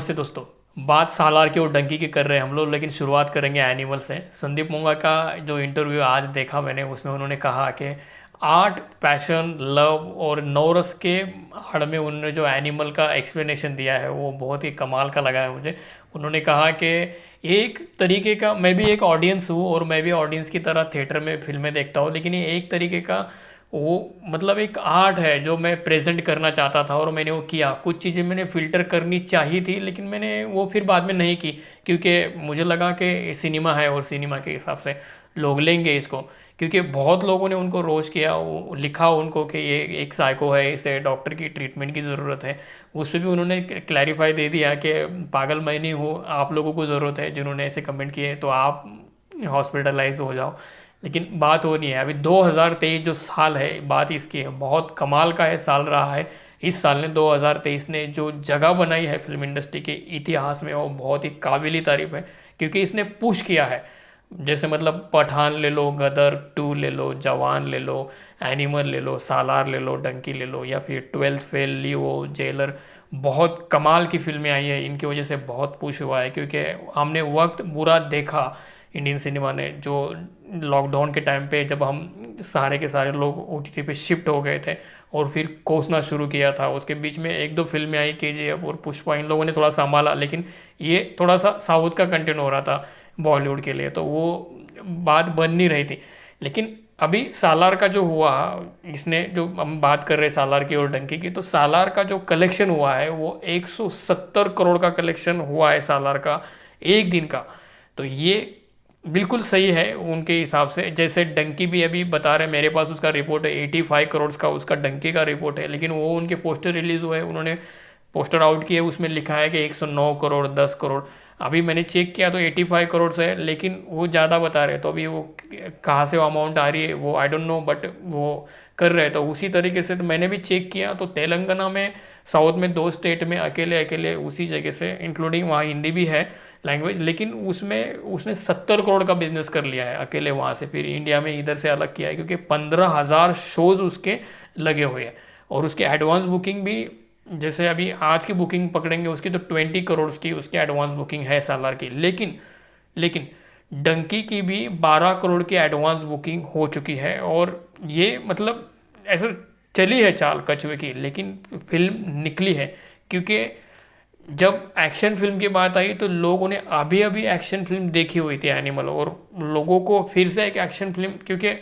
नमस्ते दोस्तों। बात सालार की और डंकी की कर रहे हैं हम लोग, लेकिन शुरुआत करेंगे एनिमल से। संदीप मोंगा का जो इंटरव्यू आज देखा मैंने, उसमें उन्होंने कहा कि आर्ट, पैशन, लव और नौरस के आड़ में उन्होंने जो एनिमल का एक्सप्लेनेशन दिया है वो बहुत ही कमाल का लगा है मुझे। उन्होंने कहा कि एक तरीके का, मैं भी एक ऑडियंस हूँ और मैं भी ऑडियंस की तरह थिएटर में फिल्में देखता हूँ, लेकिन ये एक तरीके का वो मतलब एक आर्ट है जो मैं प्रेजेंट करना चाहता था और मैंने वो किया। कुछ चीज़ें मैंने फ़िल्टर करनी चाहिए थी, लेकिन मैंने वो फिर बाद में नहीं की, क्योंकि मुझे लगा कि सिनेमा है और सिनेमा के हिसाब से लोग लेंगे इसको। क्योंकि बहुत लोगों ने उनको रोस्ट किया, वो लिखा उनको कि ये एक साइको है, इसे डॉक्टर की ट्रीटमेंट की ज़रूरत है। उस पर भी उन्होंने क्लैरिफाई दे दिया कि पागल मैं नहीं हूँ, आप लोगों को ज़रूरत है जिन्होंने ऐसे कमेंट किए, तो आप हॉस्पिटलाइज हो जाओ। लेकिन बात हो नहीं है, अभी 2023 जो साल है, बात इसकी है, बहुत कमाल का है साल रहा है। इस साल ने 2023 ने जो जगह बनाई है फिल्म इंडस्ट्री के इतिहास में वो बहुत ही काबिल तारीफ है, क्योंकि इसने पुश किया है। जैसे मतलब पठान ले लो, गदर 2 ले लो, जवान ले लो, एनिमल ले लो, सालार ले लो, डंकी ले लो, या फिर 12th फेल, लियो, जेलर, बहुत कमाल की फिल्में आई है। इनकी वजह से बहुत पुश हुआ है, क्योंकि हमने वक्त बुरा देखा इंडियन सिनेमा ने, जो लॉकडाउन के टाइम पे जब हम सारे के सारे लोग ओटीटी पे शिफ्ट हो गए थे और फिर कोसना शुरू किया था। उसके बीच में एक दो फिल्में आई, केजीएफ और पुष्पा, इन लोगों ने थोड़ा संभाला, लेकिन ये थोड़ा सा साउथ का कंटेंट हो रहा था बॉलीवुड के लिए, तो वो बात बन नहीं रही थी। लेकिन अभी सालार का जो हुआ, इसने जो हम बात कर रहे हैं सालार की और डंकी की, तो सालार का जो कलेक्शन हुआ है वो 170 करोड़ का कलेक्शन हुआ है सालार का एक दिन का। तो ये बिल्कुल सही है उनके हिसाब से। जैसे डंकी भी अभी बता रहे हैं, मेरे पास उसका रिपोर्ट है, 85 करोड़ का उसका डंकी का रिपोर्ट है, लेकिन वो उनके पोस्टर रिलीज हुए, उन्होंने पोस्टर आउट किए, उसमें लिखा है कि 109 करोड़, 10 करोड़। अभी मैंने चेक किया तो 85 करोड़ से है, लेकिन वो ज़्यादा बता रहे हैं। तो अभी वो कहाँ से वो अमाउंट आ रही है वो आई डोंट नो, बट वो कर रहे हैं। तो उसी तरीके से तो मैंने भी चेक किया, तो तेलंगाना में, साउथ में 2 स्टेट में अकेले अकेले उसी जगह से, इंक्लूडिंग वहाँ हिंदी भी है लैंग्वेज, लेकिन उसमें उसने 70 करोड़ का बिजनेस कर लिया है अकेले वहाँ से। फिर इंडिया में इधर से अलग किया है, क्योंकि 15,000 शोज़ उसके लगे हुए हैं। और उसके एडवांस बुकिंग भी, जैसे अभी आज की बुकिंग पकड़ेंगे उसकी, तो 20 करोड़ की उसकी एडवांस बुकिंग है सालार की। लेकिन डंकी की भी 12 करोड़ की एडवांस बुकिंग हो चुकी है। और ये मतलब ऐसा चली है चाल कछुए की, लेकिन फिल्म निकली है। क्योंकि जब एक्शन फिल्म की बात आई तो लोगों ने अभी अभी एक्शन फिल्म देखी हुई थी एनिमल, और लोगों को फिर से एक एक्शन फिल्म, क्योंकि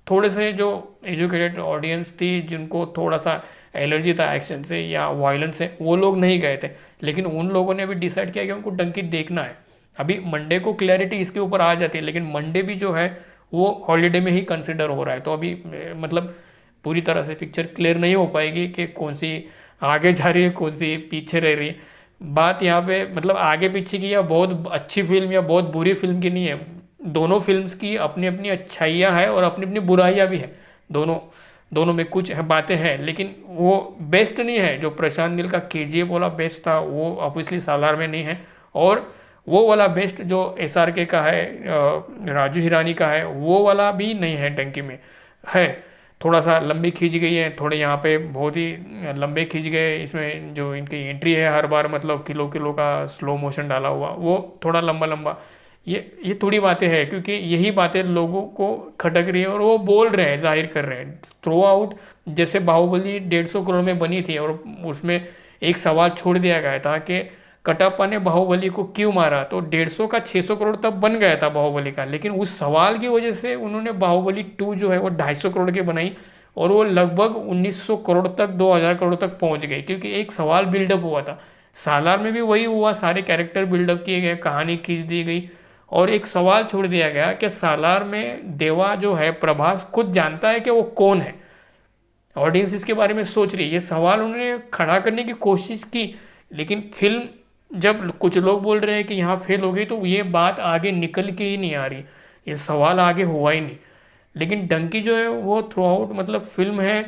थोड़े से जो एजुकेटेड ऑडियंस थी जिनको थोड़ा सा एलर्जी था एक्शन से या वायलेंस से, वो लोग नहीं गए थे। लेकिन उन लोगों ने अभी डिसाइड किया कि उनको डंकी देखना है। अभी मंडे को क्लैरिटी इसके ऊपर आ जाती है, लेकिन मंडे भी जो है वो हॉलीडे में ही कंसिडर हो रहा है। तो अभी मतलब पूरी तरह से पिक्चर क्लियर नहीं हो पाएगी कि कौन सी आगे जा रही है, कौन सी पीछे रह रही है। बात यहाँ पे मतलब आगे पीछे की या बहुत अच्छी फिल्म या बहुत बुरी फिल्म की नहीं है। दोनों फिल्म्स की अपनी अपनी अच्छाइयाँ हैं और अपनी अपनी बुराइयाँ भी हैं। दोनों दोनों में कुछ बातें हैं, लेकिन वो बेस्ट नहीं है। जो प्रशांत नील का केजीएफ वाला बेस्ट था वो ऑब्वियसली सालार में नहीं है, और वो वाला बेस्ट जो एसआरके का है, राजू हिरानी का है, वो वाला भी नहीं है डंकी में। है थोड़ा सा लंबी खींच गई है, थोड़े यहाँ पे बहुत ही लंबे खींच गए। इसमें जो इनकी एंट्री है हर बार मतलब किलो किलो का स्लो मोशन डाला हुआ, वो थोड़ा लंबा लंबा, ये थोड़ी बातें हैं, क्योंकि यही बातें लोगों को खटक रही है और वो बोल रहे हैं, जाहिर कर रहे हैं थ्रू आउट। जैसे बाहुबली 150 करोड़ में बनी थी और उसमें एक सवाल छोड़ दिया गया था कि कटप्पा ने बाहुबली को क्यों मारा, तो 150 का 600 करोड़ तब बन गया था बाहुबली का, लेकिन उस सवाल की वजह से उन्होंने बाहुबली 2 जो है वो 250 करोड़ की बनाई, और वो लगभग 1900 करोड़ तक, 2000 करोड़ तक पहुंच गई, क्योंकि एक सवाल बिल्डअप हुआ था। सालार में भी वही हुआ, सारे कैरेक्टर बिल्डअप किए गए, कहानी खींच दी गई, और एक सवाल छोड़ दिया गया कि सालार में देवा जो है, प्रभास खुद जानता है कि वो कौन है, ऑडियंस इसके बारे में सोच रही है। ये सवाल उन्होंने खड़ा करने की कोशिश की, लेकिन फिल्म जब कुछ लोग बोल रहे हैं कि यहाँ फेल हो गई, तो ये बात आगे निकल के ही नहीं आ रही, ये सवाल आगे हुआ ही नहीं। लेकिन डंकी जो है वो थ्रू आउट मतलब फिल्म है,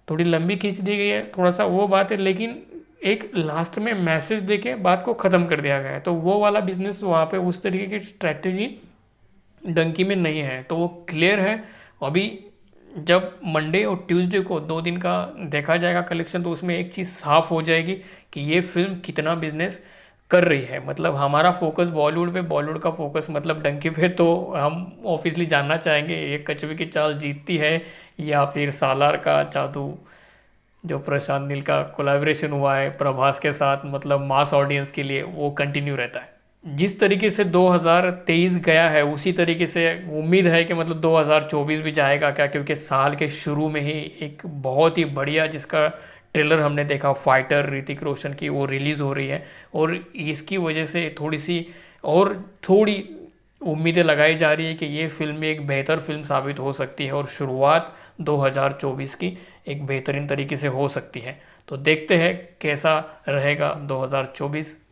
थोड़ी लंबी खींच दी गई है, थोड़ा सा वो बात है, लेकिन एक लास्ट में मैसेज देके बात को ख़त्म कर दिया गया है। तो वो वाला बिजनेस वहाँ पे उस तरीके की स्ट्रैटेजी डंकी में नहीं है, तो वो क्लियर है। अभी जब मंडे और ट्यूसडे को 2 दिन का देखा जाएगा कलेक्शन, तो उसमें एक चीज़ साफ हो जाएगी कि ये फिल्म कितना बिजनेस कर रही है। मतलब हमारा फोकस बॉलीवुड पे, बॉलीवुड का फोकस मतलब डंकी पे, तो हम ऑब्वियसली जानना चाहेंगे ये कछुए की चाल जीतती है या फिर सालार का जादू, जो प्रशांत नील का कोलैबोरेशन हुआ है प्रभास के साथ, मतलब मास ऑडियंस के लिए वो कंटिन्यू रहता है। जिस तरीके से 2023 गया है उसी तरीके से उम्मीद है कि मतलब 2024 भी जाएगा क्या, क्योंकि साल के शुरू में ही एक बहुत ही बढ़िया जिसका ट्रेलर हमने देखा फाइटर ऋतिक रोशन की, वो रिलीज़ हो रही है। और इसकी वजह से थोड़ी सी और थोड़ी उम्मीदें लगाई जा रही है कि ये फिल्म एक बेहतर फिल्म साबित हो सकती है और शुरुआत 2024 की एक बेहतरीन तरीके से हो सकती है। तो देखते हैं कैसा रहेगा 2024।